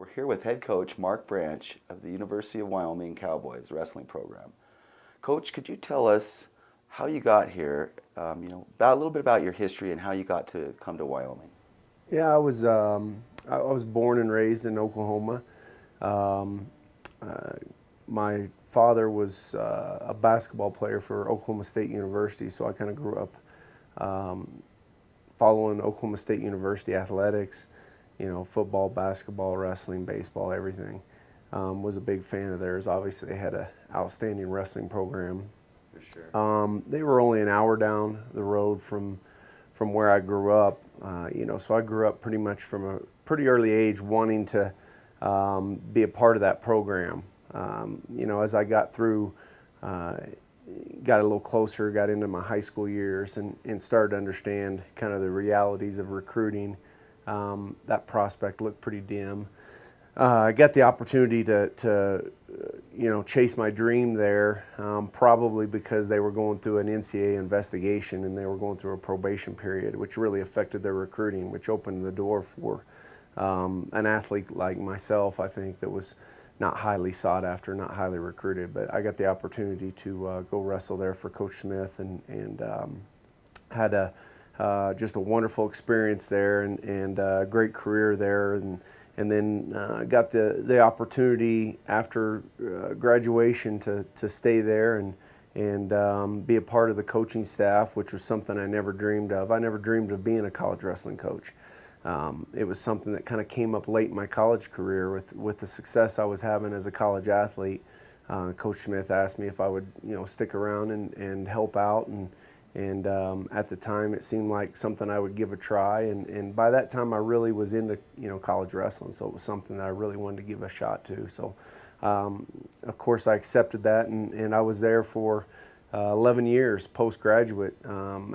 We're here with head coach Mark Branch of the University of Wyoming Cowboys wrestling program. Coach, could you tell us how you got here? About a little bit about your history and how you got to come to Wyoming. Yeah, I was born and raised in Oklahoma. Um, my father was a basketball player for Oklahoma State University, so I kind of grew up following Oklahoma State University athletics. Football, basketball, wrestling, baseball, everything. Was a big fan of theirs. Obviously, they had an outstanding wrestling program. For sure. They were only an hour down the road from where I grew up. So I grew up pretty much from a pretty early age wanting to be a part of that program. As I got through, got a little closer, got into my high school years, and started to understand kind of the realities of recruiting. That prospect looked pretty dim. I got the opportunity to chase my dream there, probably because they were going through an NCAA investigation and they were going through a probation period, which really affected their recruiting, which opened the door for an athlete like myself, I think, that was not highly sought after, not highly recruited. But I got the opportunity to go wrestle there for Coach Smith and had just a wonderful experience there and a great career there. And then got the opportunity after graduation to stay there and be a part of the coaching staff, which was something I never dreamed of. I never dreamed of being a college wrestling coach. It was something that kind of came up late in my college career with the success I was having as a college athlete. Coach Smith asked me if I would stick around and help out, and at the time it seemed like something I would give a try, and by that time I really was into college wrestling, so it was something that I really wanted to give a shot to. So of course I accepted that, and I was there for 11 years postgraduate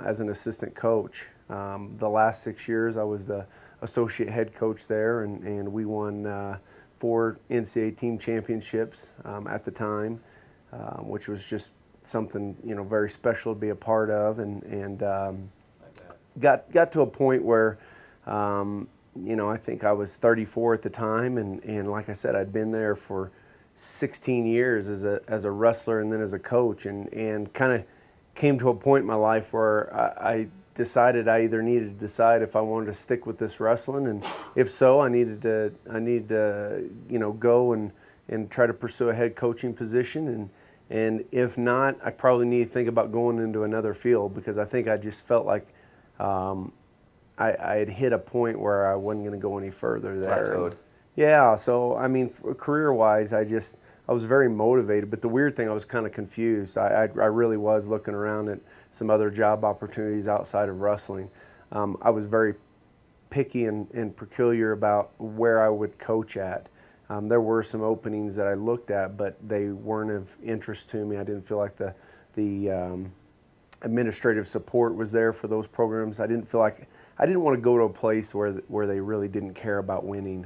as an assistant coach. The last 6 years I was the associate head coach there, and we won 4 NCAA team championships at the time, which was just something very special to be a part of, and got to a point where I think I was 34 at the time, and like I said, I'd been there for 16 years as a wrestler and then as a coach, and kind of came to a point in my life where I decided I either needed to decide if I wanted to stick with this wrestling, and if so, I needed to go and try to pursue a head coaching position, and if not, I probably need to think about going into another field, because I think I just felt like I had hit a point where I wasn't going to go any further there. Plateaued. Yeah, so I mean, career-wise, I was very motivated, but the weird thing, I was kind of confused. I really was looking around at some other job opportunities outside of wrestling. I was very picky and peculiar about where I would coach at. There were some openings that I looked at, but they weren't of interest to me. I didn't feel like the administrative support was there for those programs. I didn't want to go to a place where they really didn't care about winning.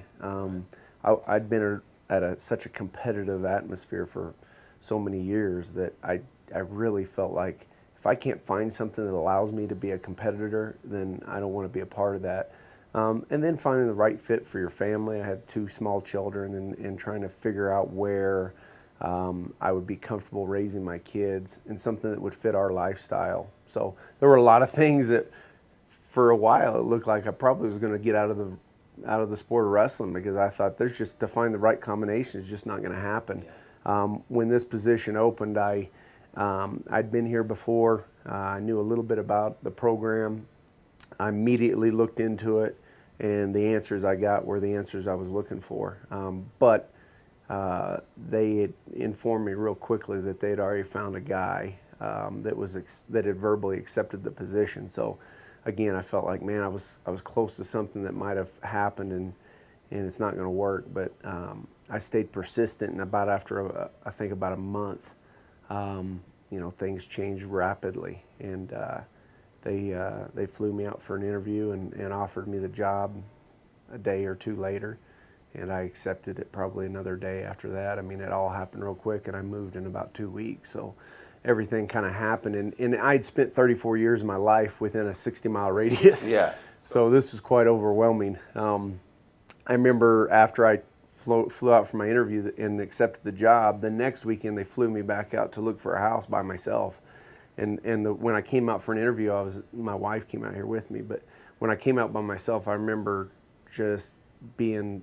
I'd been at such a competitive atmosphere for so many years that I really felt like if I can't find something that allows me to be a competitor, then I don't want to be a part of that. And then finding the right fit for your family. I had 2 small children, and trying to figure out where I would be comfortable raising my kids and something that would fit our lifestyle. So there were a lot of things that for a while it looked like I probably was going to get out of the sport of wrestling, because I thought to find the right combination is just not going to happen. When this position opened, I'd been here before. I knew a little bit about the program. I immediately looked into it, and the answers I got were the answers I was looking for. But they had informed me real quickly that they'd already found a guy that had verbally accepted the position. So again, I felt like, man, I was close to something that might have happened, and it's not going to work. But I stayed persistent, and after I think about a month, things changed rapidly, and they flew me out for an interview and offered me the job a day or 2 later, and I accepted it probably another day after that. I mean, it all happened real quick, and I moved in about 2 weeks. So everything kind of happened, and I'd spent 34 years of my life within a 60-mile radius. Yeah. So this was quite overwhelming. I remember after I flew out for my interview and accepted the job. The next weekend they flew me back out to look for a house by myself. When I came out for an interview, my wife came out here with me. But when I came out by myself, I remember just being,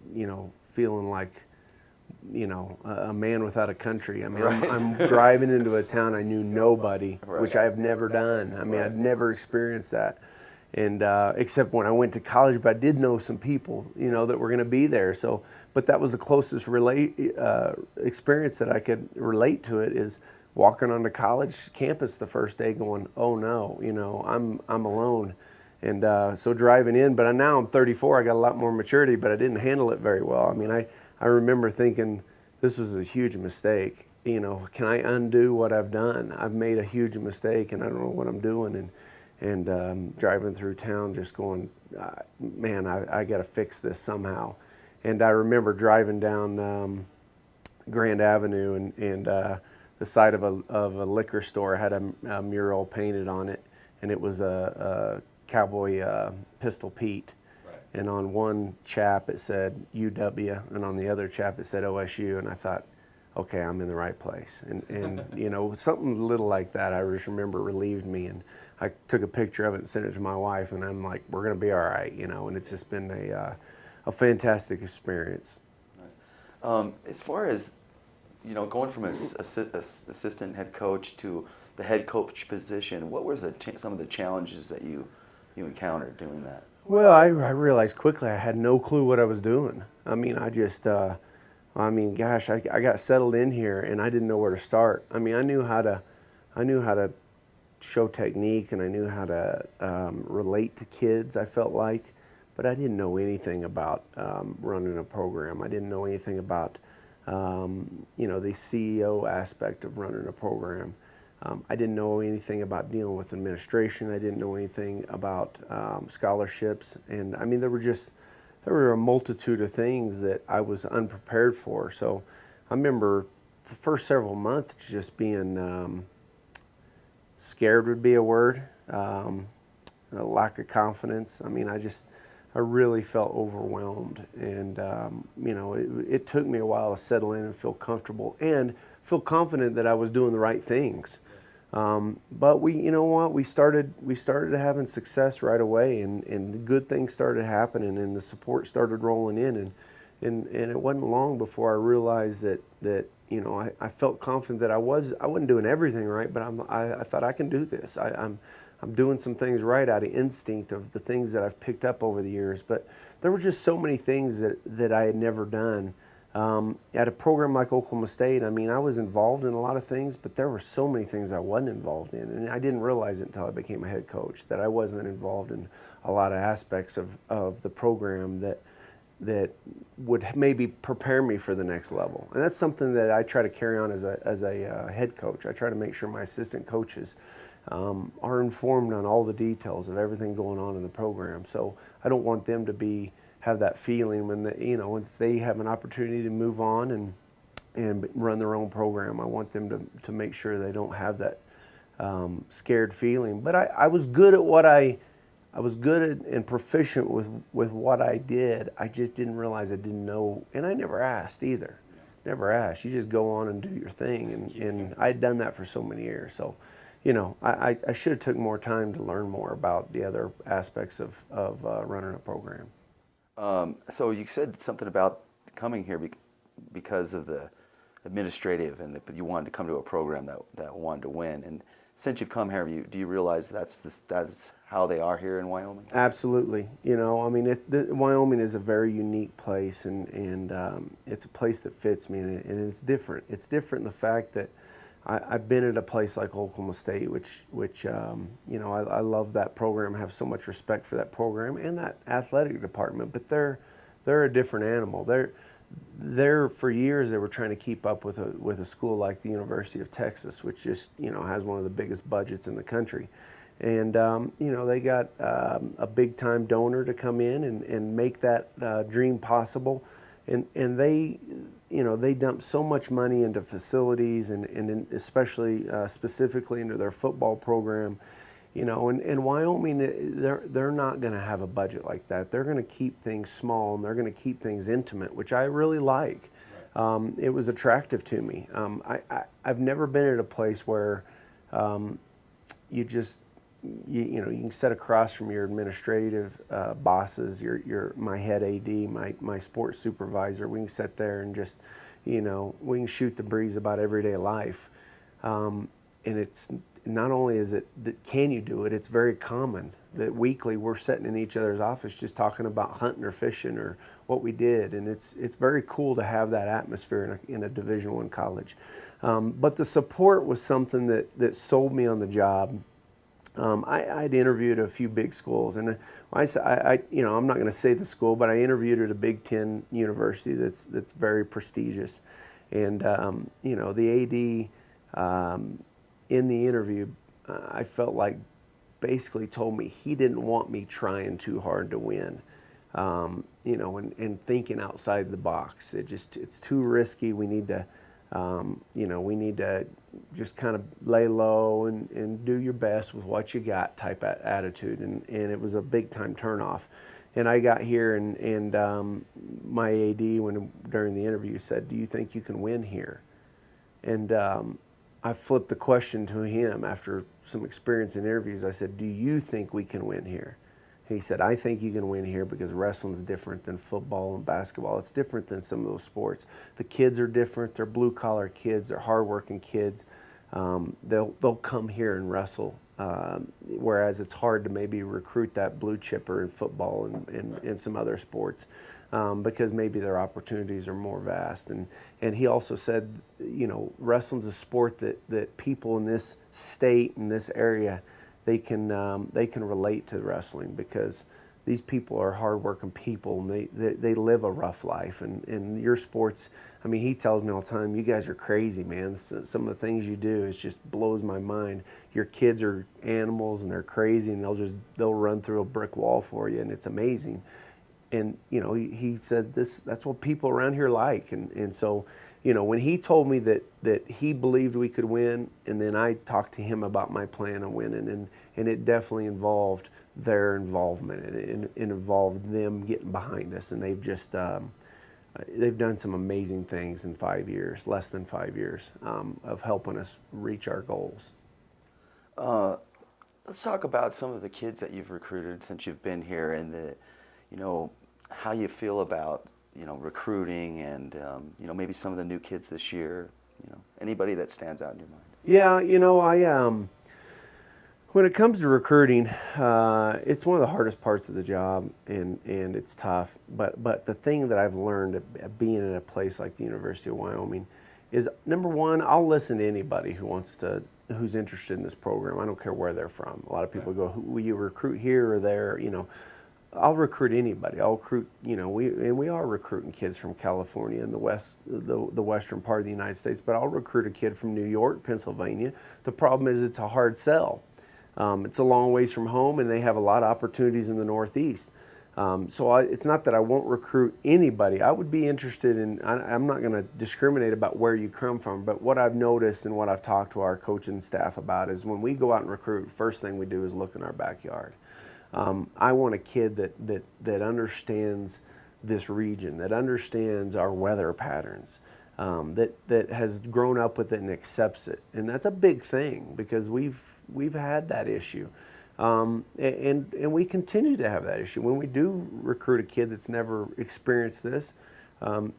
feeling like, a man without a country. I mean, Right. I'm driving into a town I knew nobody, Right. which I have never done. I mean, Right. I'd never experienced that. And except when I went to college, but I did know some people, that were going to be there. So, but that was the closest experience that I could relate to it, is walking on the college campus the first day, going, "Oh no, I'm alone." And so driving in, but now I'm 34. I got a lot more maturity, but I didn't handle it very well. I mean, I remember thinking this was a huge mistake. Can I undo what I've done? I've made a huge mistake, and I don't know what I'm doing. And driving through town, just going, man, I got to fix this somehow. And I remember driving down Grand Avenue, and the side of a liquor store had a mural painted on it, and it was a cowboy Pistol Pete. Right. And on one chap it said UW, and on the other chap it said OSU. And I thought, okay, I'm in the right place. And something little like that, I just remember, relieved me. And I took a picture of it and sent it to my wife, and I'm like, we're going to be all right, and it's just been a fantastic experience. As far as, going from assistant head coach to the head coach position, what were some of the challenges that you encountered doing that? Well, I realized quickly I had no clue what I was doing. I mean, gosh, I got settled in here and I didn't know where to start. I mean, I knew how to show technique, and I knew how to relate to kids, I felt like, but I didn't know anything about running a program. I didn't know anything about the CEO aspect of running a program. I didn't know anything about dealing with administration. I didn't know anything about scholarships. And I mean, there were a multitude of things that I was unprepared for. So I remember the first several months just being scared would be a word, a lack of confidence. I mean, I really felt overwhelmed. And, it took me a while to settle in and feel comfortable and feel confident that I was doing the right things. But we started having success right away, and the good things started happening, and the support started rolling in, and it wasn't long before I realized that I felt confident that I wasn't doing everything right, but I thought I can do this. I'm doing some things right out of instinct of the things that I've picked up over the years, but there were just so many things that I had never done. At a program like Oklahoma State, I mean, I was involved in a lot of things, but there were so many things I wasn't involved in, and I didn't realize it until I became a head coach, that I wasn't involved in a lot of aspects of the program that would maybe prepare me for the next level. And that's something that I try to carry on as a head coach. I try to make sure my assistant coaches are informed on all the details of everything going on in the program. So I don't want them to have that feeling when if they have an opportunity to move on and run their own program. I want them to make sure they don't have that scared feeling. But I was good at what I was good at and proficient with what I did. I just didn't realize I didn't know, and I never asked either. Never asked. You just go on and do your thing, and I'd done that for so many years. So, I should have took more time to learn more about the other aspects of running a program. So you said something about coming here because of the administrative, and that you wanted to come to a program that wanted to win. And since you've come here, do you realize that's how they are here in Wyoming? Absolutely. I mean, Wyoming is a very unique place, and it's a place that fits me, and it's different. It's different in the fact that I've been at a place like Oklahoma State, which I love that program. I have so much respect for that program and that athletic department. But they're a different animal. They're for years they were trying to keep up with a school like the University of Texas, which just has one of the biggest budgets in the country. And they got a big time donor to come in and make that dream possible. And they dump so much money into facilities and especially specifically into their football program. You know, and Wyoming, they're not going to have a budget like that. They're going to keep things small and they're going to keep things intimate, which I really like. It was attractive to me. I've never been at a place where you just you know, you can sit across from your administrative bosses, my head AD, my sports supervisor. We can sit there and just, you know, we can shoot the breeze about everyday life. And it's not only is it that can you do it, it's very common that weekly we're sitting in each other's office just talking about hunting or fishing or what we did, and it's very cool to have that atmosphere in a Division I college. But the support was something that sold me on the job. I'd interviewed at a few big schools, and you know, I'm not going to say the school, but I interviewed at a Big Ten university that's very prestigious, and you know, the AD in the interview, I felt like basically told me he didn't want me trying too hard to win, you know, and thinking outside the box. It's too risky. We need to. You know, we need to just kind of lay low and do your best with what you got type attitude. And it was a big time turnoff. And I got here and my AD, during the interview, said, "Do you think you can win here?" And I flipped the question to him after some experience in interviews. I said, "Do you think we can win here?" He said, "I think you can win here because wrestling's different than football and basketball. It's different than some of those sports. The kids are different. They're blue-collar kids. They're hardworking kids. They'll come here and wrestle, whereas it's hard to maybe recruit that blue chipper in football and some other sports because maybe their opportunities are more vast." And he also said, you know, wrestling's a sport that people in this state, in this area, they can relate to wrestling because these people are hardworking people and they live a rough life. And your sports, I mean, he tells me all the time, "You guys are crazy, man. Some of the things you do, it just blows my mind. Your kids are animals and they're crazy and they'll run through a brick wall for you, and it's amazing." And you know, he said that's what people around here like. And so, you know, when he told me that he believed we could win, and then I talked to him about my plan of winning, and it definitely involved their involvement, and it involved them getting behind us, and they've done some amazing things in 5 years, less than 5 years, of helping us reach our goals. Let's talk about some of the kids that you've recruited since you've been here, and you know, how you feel about, you know, recruiting and, you know, maybe some of the new kids this year, you know, anybody that stands out in your mind. Yeah, you know, when it comes to recruiting, it's one of the hardest parts of the job, and it's tough. But the thing that I've learned being in a place like the University of Wyoming is, number one, I'll listen to anybody who's interested in this program. I don't care where they're from. A lot of people go, "Will you recruit here or there?" You know, I'll recruit anybody. I'll recruit, you know, we are recruiting kids from California and the western part of the United States, but I'll recruit a kid from New York, Pennsylvania. The problem is it's a hard sell. It's a long ways from home, and they have a lot of opportunities in the Northeast. So it's not that I won't recruit anybody. I would be interested in, I'm not going to discriminate about where you come from, but what I've noticed and what I've talked to our coaching staff about is when we go out and recruit, first thing we do is look in our backyard. I want a kid that understands this region, that understands our weather patterns, that has grown up with it and accepts it, and that's a big thing because we've had that issue, and we continue to have that issue. When we do recruit a kid that's never experienced this,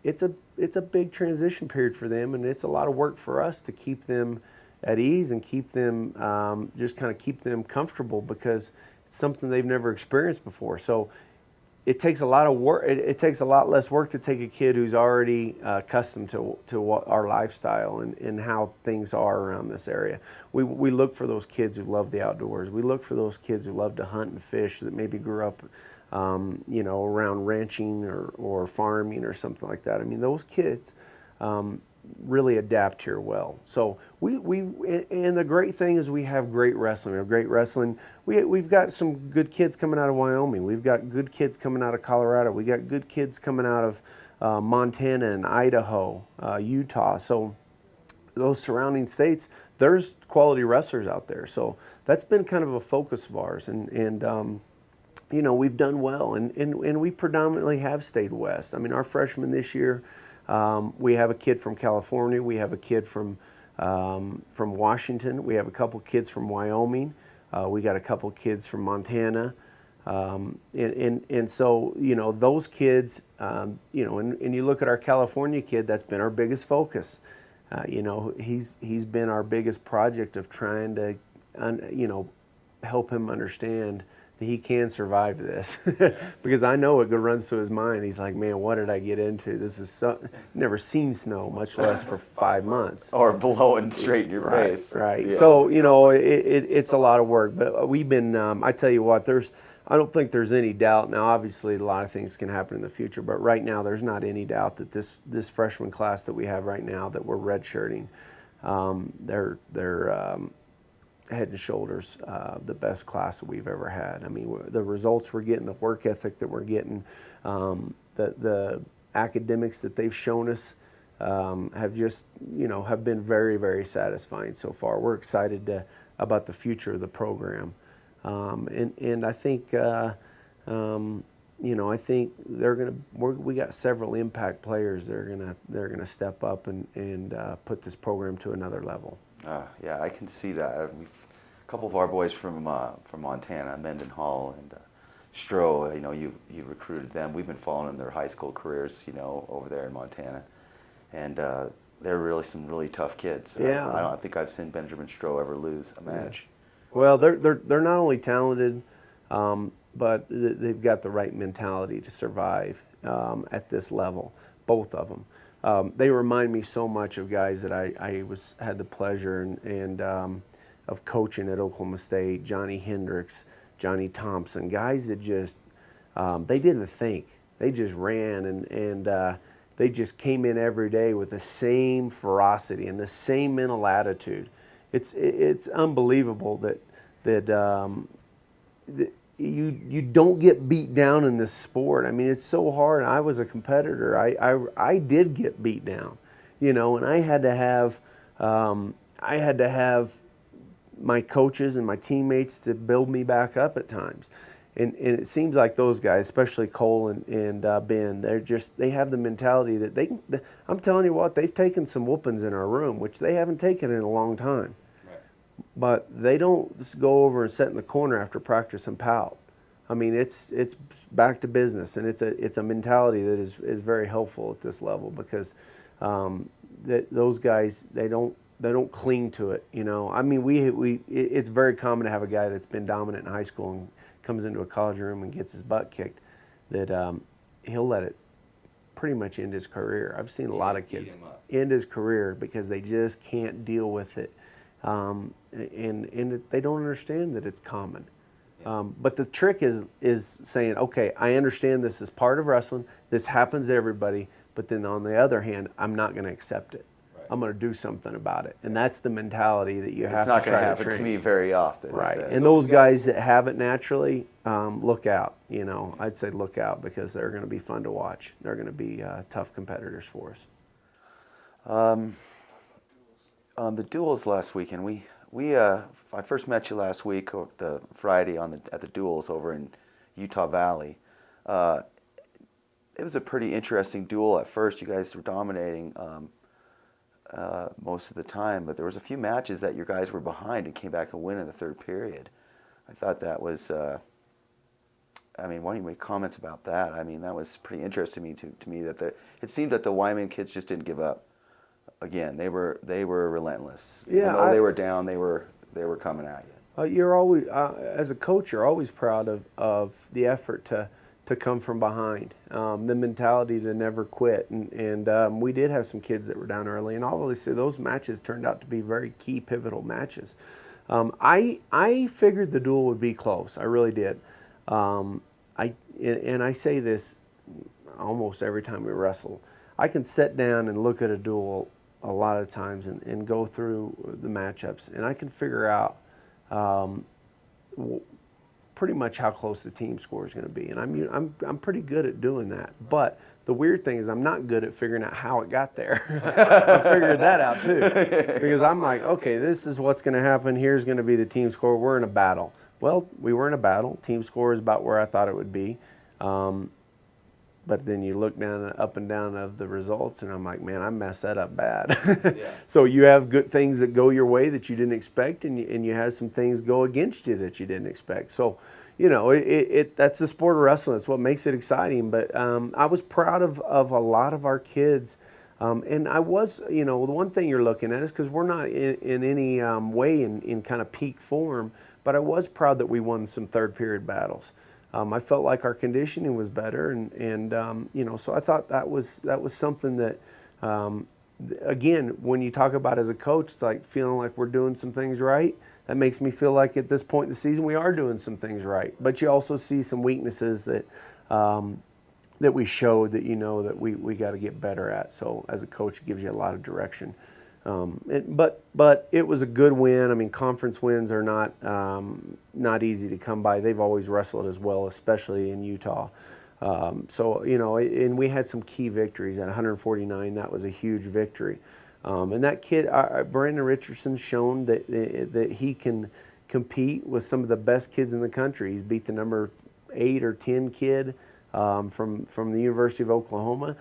it's a big transition period for them, and it's a lot of work for us to keep them at ease and keep them just kind of keep them comfortable because it's something they've never experienced before. So it takes a lot of work. It takes a lot less work to take a kid who's already accustomed to what our lifestyle and how things are around this area. We look for those kids who love the outdoors. We look for those kids who love to hunt and fish that maybe grew up, you know, around ranching or farming or something like that. I mean, those kids really adapt here well. So and the great thing is we have great wrestling. We have great wrestling. We've got some good kids coming out of Wyoming. We've got good kids coming out of Colorado. We got good kids coming out of Montana and Idaho, Utah. So those surrounding states, there's quality wrestlers out there. So that's been kind of a focus of ours, and you know, we've done well, and we predominantly have stayed west. I mean, our freshmen this year, we have a kid from California, we have a kid from Washington, we have a couple kids from Wyoming, we got a couple kids from Montana, and so, you know, those kids, you know, and you look at our California kid, that's been our biggest focus. You know, he's been our biggest project of trying to, you know, help him understand that he can survive this. Because I know it runs through his mind. He's like, man, what did I get into? This is so, never seen snow, much less for 5 months. Or blowing straight in your face. Right. Yeah. So, you know, it's a lot of work. But we've been, I tell you what, I don't think there's any doubt. Now, obviously, a lot of things can happen in the future, but right now, there's not any doubt that this freshman class that we have right now that we're redshirting, they're head and shoulders the best class that we've ever had. I mean, the results we're getting, the work ethic that we're getting, the academics that they've shown us have just, you know, have been very, very satisfying so far. We're excited about the future of the program. And I think, you know, I think we got several impact players that are gonna step up and put this program to another level. Yeah, I can see that. A couple of our boys from Montana, Mendenhall and Stroh, you know, you recruited them. We've been following their high school careers, you know, over there in Montana, and they're really some really tough kids. Yeah. I don't think I've seen Benjamin Stroh ever lose a match. Well, they're not only talented, but they've got the right mentality to survive at this level. Both of them. They remind me so much of guys that I had the pleasure and of coaching at Oklahoma State. Johnny Hendricks, Johnny Thompson, guys that just they didn't think. They just ran and they just came in every day with the same ferocity and the same mental attitude. It's unbelievable that you don't get beat down in this sport. I mean, it's so hard. I was a competitor. I did get beat down, you know, and I had to have my coaches and my teammates to build me back up at times. And it seems like those guys, especially Cole and Ben, they have the mentality that I'm telling you what, they've taken some whoopings in our room, which they haven't taken in a long time. Right. But they don't just go over and sit in the corner after practice and pout. I mean, it's back to business, and it's a mentality that is very helpful at this level, because those guys, they don't cling to it, you know. I mean, it's very common to have a guy that's been dominant in high school and comes into a college room and gets his butt kicked, that he'll let it pretty much end his career. I've seen a lot of kids end his career because they just can't deal with it, and they don't understand that it's common. But the trick is saying, okay, I understand this is part of wrestling, this happens to everybody, but then on the other hand, I'm not going to accept it. I'm going to do something about it. And that's the mentality that you have to try to train. It's not going to happen to me very often. Right. And those guys that have it naturally, look out. You know, I'd say look out, because they're going to be fun to watch. They're going to be tough competitors for us. On the duels last weekend, I first met you last week, or the Friday at the duels over in Utah Valley. It was a pretty interesting duel at first. You guys were dominating most of the time, but there was a few matches that your guys were behind and came back and win in the third period. I thought that was, I mean, why don't you make comments about that? I mean, that was pretty interesting to me that it seemed that the Wyoming kids just didn't give up. Again, they were relentless. Yeah, even though they were down, they were coming at you. You're always, as a coach, you're always proud of the effort to come from behind, the mentality to never quit, and we did have some kids that were down early, and obviously those matches turned out to be very key, pivotal matches. I figured the duel would be close. I really did. And I say this almost every time we wrestle. I can sit down and look at a duel a lot of times and go through the matchups, and I can figure out pretty much how close the team score is going to be, and I'm pretty good at doing that. But the weird thing is I'm not good at figuring out how it got there. I figured that out too, because I'm like, okay, this is what's going to happen. Here's going to be the team score. We're in a battle. Well, we were in a battle. Team score is about where I thought it would be. But then you look down, up and down of the results, and I'm like, man, I messed that up bad. Yeah. So you have good things that go your way that you didn't expect, and you have some things go against you that you didn't expect. So, you know, that's the sport of wrestling. It's what makes it exciting. But I was proud of a lot of our kids. And I was, you know, the one thing you're looking at is because we're not in any way in kind of peak form, but I was proud that we won some third period battles. I felt like our conditioning was better, and you know, so I thought that was something that, again, when you talk about as a coach, it's like feeling like we're doing some things right. That makes me feel like at this point in the season we are doing some things right. But you also see some weaknesses that that we showed that you know that we got to get better at. So as a coach, it gives you a lot of direction. But it was a good win. I mean, conference wins are not easy to come by. They've always wrestled as well, especially in Utah. So, you know, and we had some key victories. At 149, that was a huge victory. And that kid, Brandon Richardson's shown that he can compete with some of the best kids in the country. He's beat the number 8 or 10 kid from the University of Oklahoma.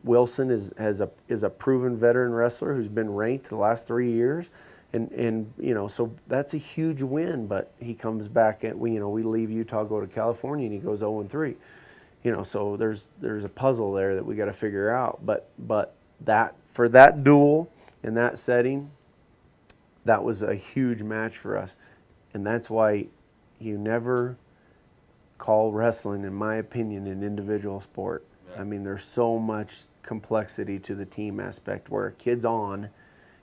Wilson is a proven veteran wrestler who's been ranked the last 3 years, and you know, so that's a huge win. But he comes back at we leave Utah, go to California, and he goes 0-3. You know, so there's a puzzle there that we got to figure out. But that for that duel in that setting, that was a huge match for us, and that's why you never call wrestling, in my opinion, an individual sport. I mean, there's so much complexity to the team aspect where a kid's on,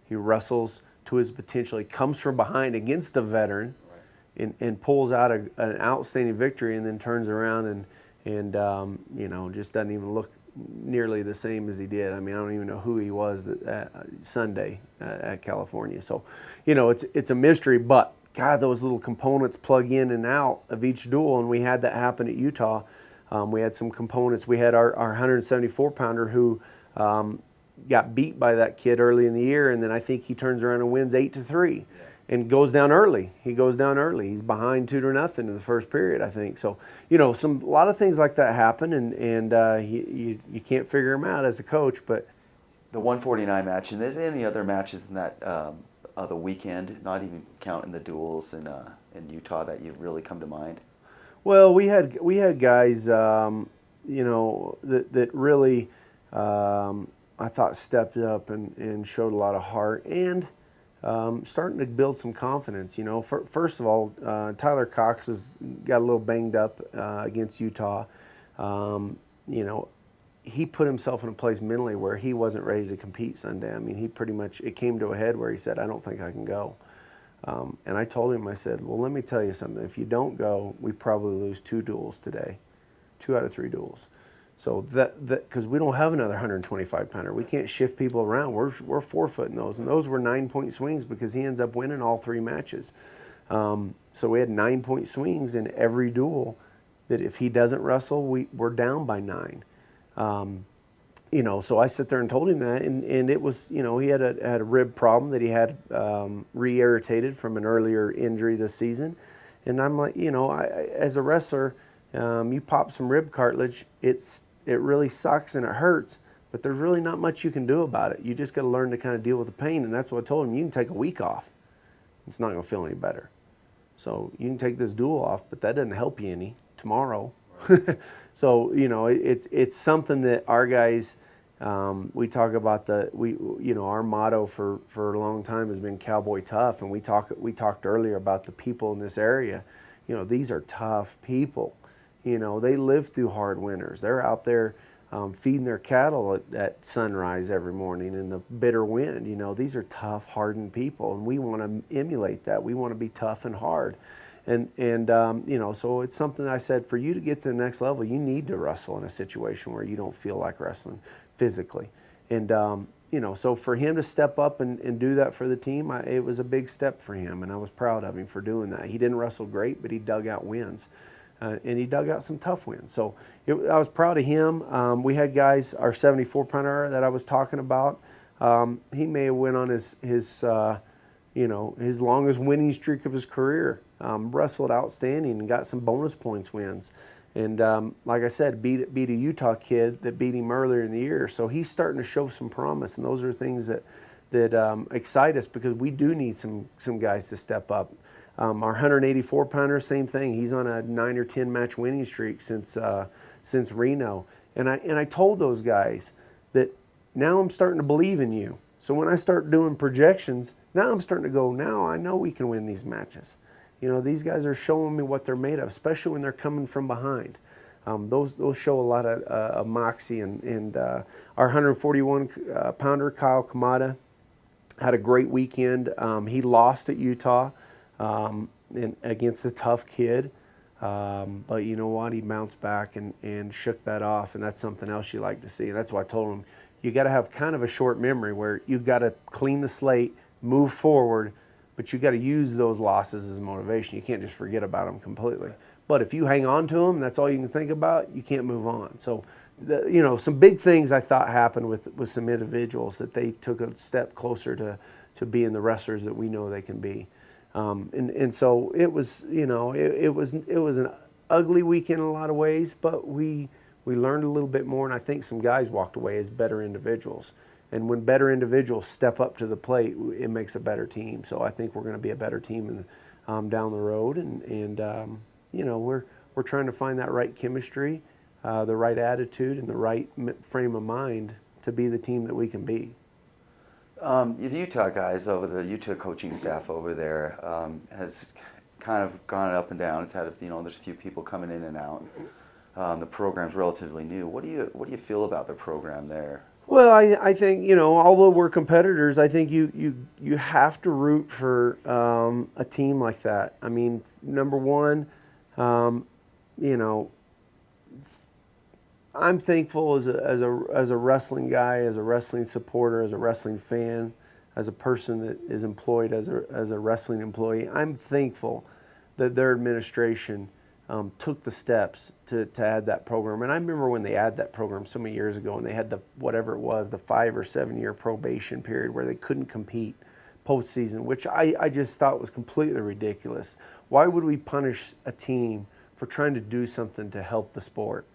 he wrestles to his potential, he comes from behind against the veteran, right, and pulls out an outstanding victory, and then turns around and you know, just doesn't even look nearly the same as he did. I mean, I don't even know who he was Sunday at California. So, you know, it's a mystery, but God, those little components plug in and out of each duel, and we had that happen at Utah. We had some components. We had our 174-pounder who got beat by that kid early in the year, and then I think he turns around and wins 8-3, and goes down early. He goes down early. He's behind 2-0 in the first period, I think. So, you know, a lot of things like that happen, and you can't figure them out as a coach. But the 149 match, and then any other matches in that the weekend, not even counting the duels in Utah, that you really come to mind? Well, we had guys, you know, that really I thought stepped up and showed a lot of heart and starting to build some confidence. You know, first of all, Tyler Cox got a little banged up against Utah. You know, he put himself in a place mentally where he wasn't ready to compete Sunday. I mean, it came to a head where he said, "I don't think I can go." And I told him, I said, well, let me tell you something. If you don't go, we probably lose 2 duels today, 2 out of 3 duels. So because we don't have another 125-pounder. We can't shift people around. We're forfeiting those. And those were 9-point swings because he ends up winning all 3 matches. So we had 9-point swings in every duel that if he doesn't wrestle, we're down by 9. You know, so I sit there and told him that, and it was, you know, he had a rib problem that he had re-irritated from an earlier injury this season, and I'm like, you know, as a wrestler, you pop some rib cartilage, it really sucks and it hurts, but there's really not much you can do about it. You just got to learn to kind of deal with the pain, and that's what I told him. You can take a week off, it's not going to feel any better. So you can take this duel off, but that doesn't help you any tomorrow. Right. So, you know, it's something that our guys, we talk about you know, our motto for a long time has been Cowboy Tough, and we talked earlier about the people in this area. You know, these are tough people. You know, they live through hard winters. They're out there feeding their cattle at sunrise every morning in the bitter wind. You know, these are tough, hardened people, and we want to emulate that. We want to be tough and hard. And you know, so it's something I said, for you to get to the next level, you need to wrestle in a situation where you don't feel like wrestling physically. And, you know, so for him to step up and do that for the team, it was a big step for him, and I was proud of him for doing that. He didn't wrestle great, but he dug out wins. and he dug out some tough wins. So I was proud of him. We had guys, our 74 punter that I was talking about, he may have went on his his longest winning streak of his career. Wrestled outstanding and got some bonus points wins. And like I said, beat a Utah kid that beat him earlier in the year. So he's starting to show some promise, and those are things that excite us, because we do need some guys to step up. Our 184 pounder, same thing. He's on a 9 or 10 match winning streak since Reno. And I told those guys that now I'm starting to believe in you. So when I start doing projections, now I'm starting to go, now I know we can win these matches. These guys are showing me what they're made of, especially when they're coming from behind. Those show a lot of moxie. And our 141 pounder, Kyle Kamada, had a great weekend. He lost at Utah against a tough kid. But you know what? He bounced back and shook that off, and that's something else you like to see. That's why I told him, you got to have kind of a short memory where you've got to clean the slate, move forward, but you got to use those losses as motivation. You can't just forget about them completely. But if you hang on to them, that's all you can think about, you can't move on. So, some big things I thought happened with some individuals, that they took a step closer to being the wrestlers that we know they can be. And so it was, it was an ugly weekend in a lot of ways, but we learned a little bit more, and I think some guys walked away as better individuals. And when better individuals step up to the plate, it makes a better team. So I think we're going to be a better team down the road, and we're trying to find that right chemistry, the right attitude, and the right frame of mind to be the team that we can be. The Utah guys the Utah coaching staff over there has kind of gone up and down. It's had, there's a few people coming in and out. The program's relatively new. What do you feel about the program there? Well, I think, although we're competitors, I think you have to root for a team like that. I mean, number one, I'm thankful as a wrestling guy, as a wrestling supporter, as a wrestling fan, as a person that is employed as a wrestling employee. I'm thankful that their administration took the steps to add that program. And I remember when they added that program so many years ago, and they had the 5 or 7 year probation period where they couldn't compete postseason, which I just thought was completely ridiculous. Why would we punish a team for trying to do something to help the sport?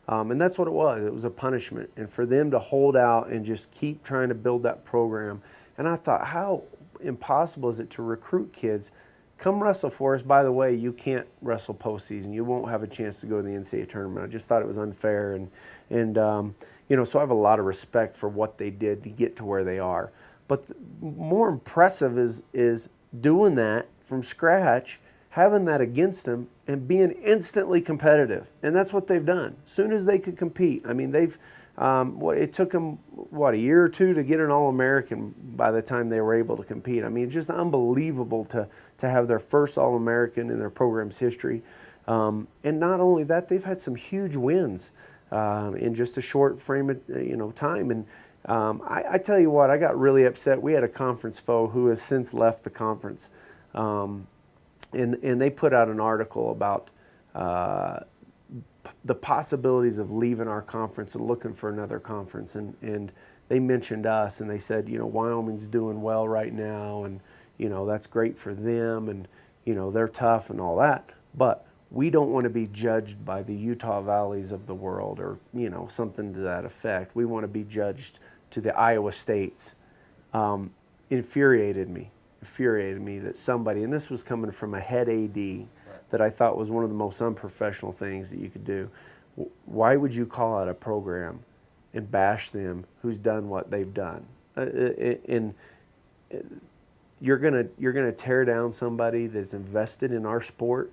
And that's what it was. It was a punishment. And for them to hold out and just keep trying to build that program. And I thought, how impossible is it to recruit kids? Come wrestle for us. By the way, you can't wrestle postseason. You won't have a chance to go to the NCAA tournament. I just thought it was unfair. And so I have a lot of respect for what they did to get to where they are. But more impressive is doing that from scratch, having that against them, and being instantly competitive. And that's what they've done. As soon as they could compete, I mean, it took them, a year or two to get an All-American by the time they were able to compete. I mean, it's just unbelievable to have their first All-American in their program's history. And not only that, they've had some huge wins in just a short frame of time. And I tell you what, I got really upset. We had a conference foe who has since left the conference. And they put out an article about the possibilities of leaving our conference and looking for another conference. And they mentioned us, and they said, Wyoming's doing well right now, and, that's great for them, and, they're tough and all that. But we don't want to be judged by the Utah Valleys of the world, or, something to that effect. We want to be judged to the Iowa States. Infuriated me that somebody, and this was coming from a head AD, that I thought was one of the most unprofessional things that you could do. Why would you call out a program and bash them who's done what they've done? And you're gonna tear down somebody that's invested in our sport.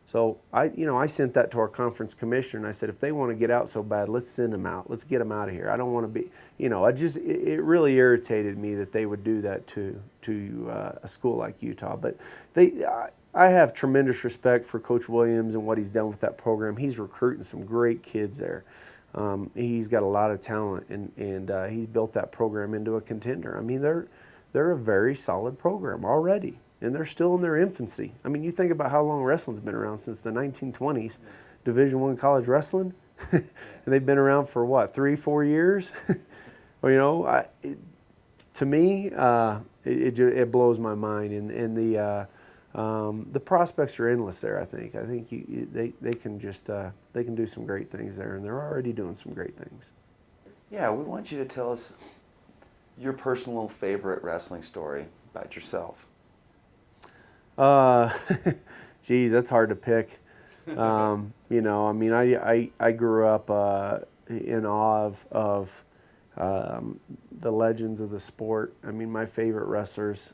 So I sent that to our conference commissioner, and I said, if they want to get out so bad, let's send them out. Let's get them out of here. I don't want to be, it really irritated me that they would do that to a school like Utah. But I have tremendous respect for Coach Williams and what he's done with that program. He's recruiting some great kids there. He's got a lot of talent, and he's built that program into a contender. I mean, they're a very solid program already. and they're still in their infancy. I mean, you think about how long wrestling's been around, since the 1920s, Division I college wrestling, and they've been around for what, 3-4 years? Well, you know, to me, it blows my mind, and the prospects are endless there. I think they can just they can do some great things there, and they're already doing some great things. Yeah, we want you to tell us your personal favorite wrestling story about yourself. Geez, that's hard to pick. You know, I mean, I grew up in awe of the legends of the sport. I mean, my favorite wrestlers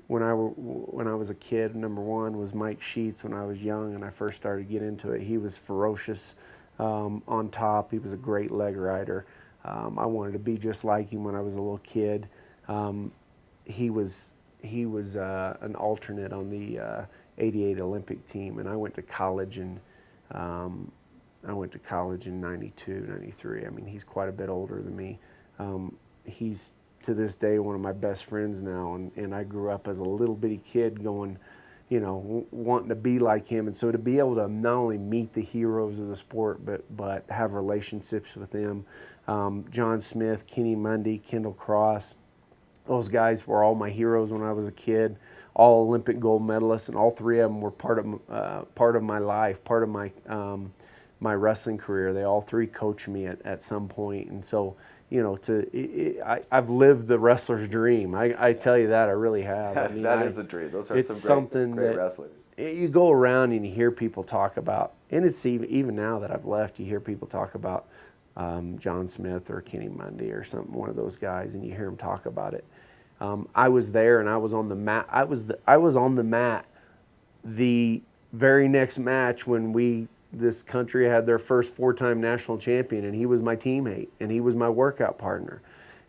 when I was a kid, number one was Mike Sheets. When I was young and I first started to get into it, he was ferocious on top. He was a great leg rider. I wanted to be just like him when I was a little kid. He was an alternate on the '88 Olympic team, and I went to college in 92, 93. I mean, he's quite a bit older than me. He's to this day one of my best friends now, and I grew up as a little bitty kid going, you know, wanting to be like him. And so to be able to not only meet the heroes of the sport, but have relationships with them, John Smith, Kenny Mundy, Kendall Cross, those guys were all my heroes when I was a kid, all Olympic gold medalists, and all three of them were part of my life, part of my my wrestling career. They all three coached me at some point, and so, you know, I've lived the wrestler's dream. I tell you that, I really have. I mean, That is a dream. Those are some great wrestlers. You go around and you hear people talk about, and it's even now that I've left, you hear people talk about John Smith or Kenny Mundy or one of those guys, and you hear them talk about it. I was there and I was on the mat. I was on the mat the very next match when this country had their first 4-time national champion, and he was my teammate and he was my workout partner,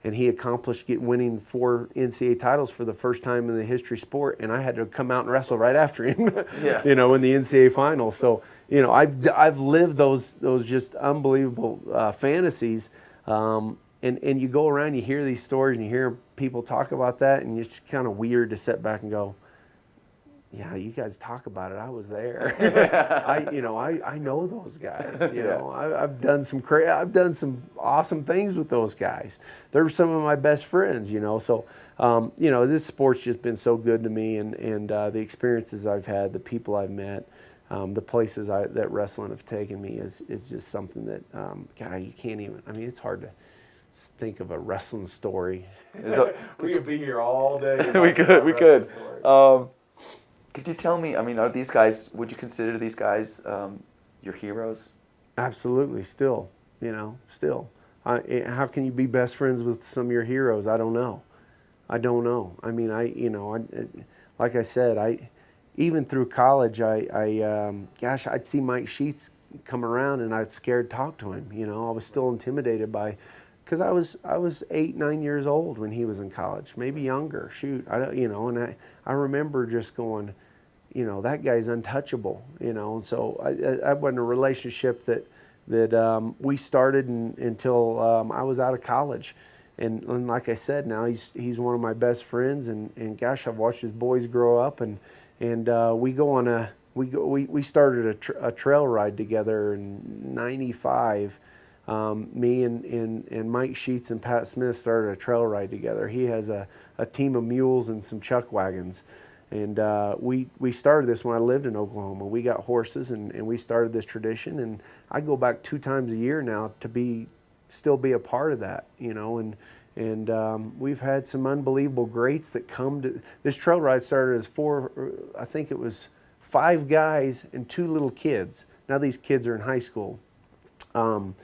and he accomplished winning 4 NCAA titles for the first time in the history of sport, and I had to come out and wrestle right after him. Yeah. You know, in the NCAA finals. So, you know, I've lived those just unbelievable fantasies, and you go around, you hear these stories, and you hear people talk about that, and it's kind of weird to sit back and go, yeah, you guys talk about it. I was there. I know those guys. You know, I've done some awesome things with those guys. They're some of my best friends. You know, so you know, this sport's just been so good to me, and the experiences I've had, the people I've met, the places that wrestling have taken me is just something that God, you can't even. I mean, it's hard to think of a wrestling story. We could be here all day. we could. Could you tell me, I mean, would you consider these guys your heroes? Absolutely, still, you know, still. How can you be best friends with some of your heroes? I don't know. I mean, like I said, even through college, I'd see Mike Sheets come around and I'd scared to talk to him. You know, I was still intimidated because I was 8, 9 years old when he was in college, maybe younger. Shoot, and I remember just going, you know, that guy's untouchable, you know. And so I wasn't a relationship that we started until I was out of college, and like I said, now he's one of my best friends, and gosh, I've watched his boys grow up, and we started a trail ride together in '95. Me and Mike Sheets and Pat Smith started a trail ride together. He has a team of mules and some chuck wagons. And we started this when I lived in Oklahoma. We got horses, and we started this tradition. And I go back 2 times a year now to still be a part of that, you know. And we've had some unbelievable greats that come to this trail ride. Started as 5 guys and 2 little kids. Now these kids are in high school. And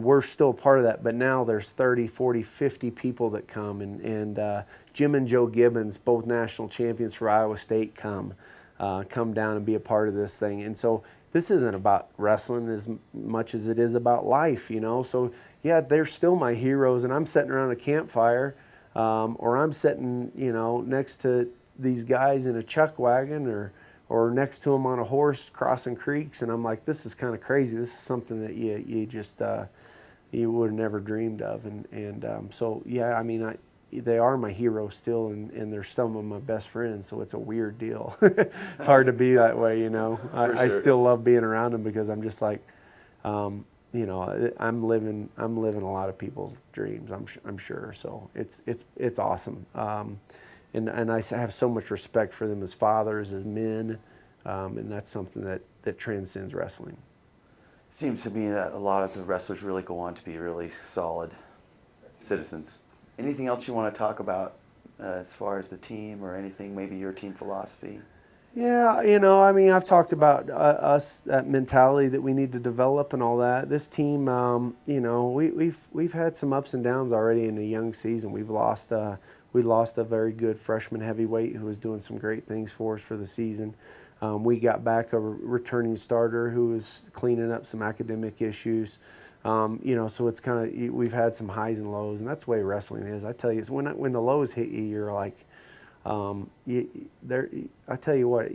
we're still part of that, but now there's 30, 40, 50 people that come, and Jim and Joe Gibbons, both national champions for Iowa State, come down and be a part of this thing. And so this isn't about wrestling as much as it is about life, you know. So yeah, they're still my heroes, and I'm sitting around a campfire, or I'm sitting, you know, next to these guys in a chuck wagon, or next to them on a horse crossing creeks, and I'm like, this is kind of crazy. This is something that you just you would have never dreamed of, and so yeah, I mean, they are my heroes still, and they're some of my best friends. So it's a weird deal. It's hard to be that way, you know. I sure. still love being around them because I'm just like, you know, I'm living a lot of people's dreams. I'm sure. So it's awesome. And I have so much respect for them as fathers, as men, and that's something that transcends wrestling. Seems to me that a lot of the wrestlers really go on to be really solid citizens. Anything else you want to talk about as far as the team or anything, maybe your team philosophy? Yeah, you know, I mean, I've talked about us, that mentality that we need to develop and all that. This team, you know, we've had some ups and downs already in a young season. We lost a very good freshman heavyweight who was doing some great things for us for the season. We got back a returning starter who was cleaning up some academic issues. You know, so it's kind of, we've had some highs and lows, and that's the way wrestling is. I tell you, it's when the lows hit you, you're like, I tell you what,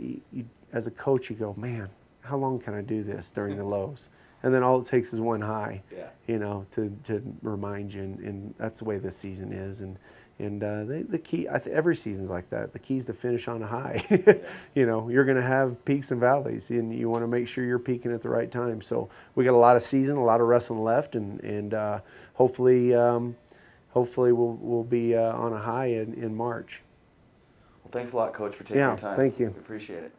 as a coach, you go, man, how long can I do this during the lows? And then all it takes is one high, you know, to remind you, and that's the way this season is. And the key, every season's like that. The key is to finish on a high. You know, you're going to have peaks and valleys, and you want to make sure you're peaking at the right time. So we got a lot of season, a lot of wrestling left, and hopefully we'll be on a high in March. Well, thanks a lot, Coach, for taking Yeah, your time. thank you. We appreciate it.